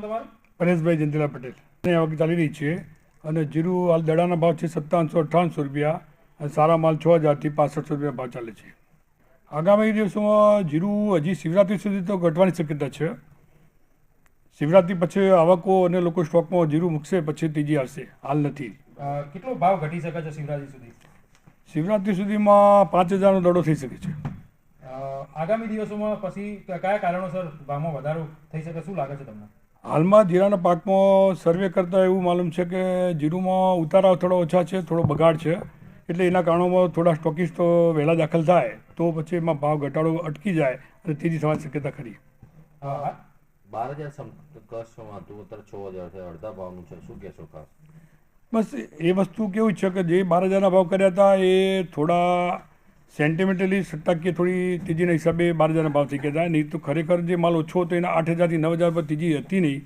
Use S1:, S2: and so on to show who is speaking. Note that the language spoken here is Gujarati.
S1: તમારું?
S2: પરેશભાઈ જયંતિલાલ પટેલ. અને આ વખતે ચાલી રહી છે અને જીરું હાલ દડાના ભાવ છે 5758 રૂપિયા અને સારા માલ 6000 થી 6500 રૂપિયા ભાવ ચાલે છે. આગામી દિવસોમાં જીરું હજી શિવરાત્રી સુધી તો ઘટવાની શક્યતા છે. શિવરાત્રી પછી આવકો અને લોકો સ્ટોકમાં જીરું મૂકશે પછી ત્રીજી આવશે, હાલ નથી.
S1: કેટલો ભાવ ઘટી શકે છે શિવરાત્રી સુધી?
S2: શિવરાત્રી સુધીમાં 5000નો દડો થઈ શકે છે.
S1: આગામી દિવસોમાં પછી કયા કારણોસર ભાવમાં વધારો થઈ શકે, શું લાગે છે તમને?
S2: હાલમાં જીરાના પાકમાં સર્વે કરતાં એવું માલુમ છે કે જીરુમાં ઉતારા થોડા ઓછા છે, થોડો બગાડ છે, એટલે એના કારણોમાં થોડા સ્ટોકિસ્ટો વહેલા દાખલ થાય તો પછી એમાં ભાવ ઘટાડો અટકી જાય અને તેજી થવાની શક્યતા ખરી.
S3: 12,000 કસ્ટમાં હતું, અત્યારે 6,000 છે, અડધા ભાવનું છે, શું કહેશો ખાસ?
S2: બસ એ વસ્તુ કેવું છે કે જે 12,000ના ભાવ કર્યા હતા એ થોડા સેન્ટિમેન્ટલી સટ્ટાકીય થોડી તેજીના હિસાબે 12,000ના ભાવ થઈ ગયા હતા. નહીં તો ખરેખર જે માલ ઓછો હતો એના 8,000 થી 9,000 પર તેજી હતી નહીં.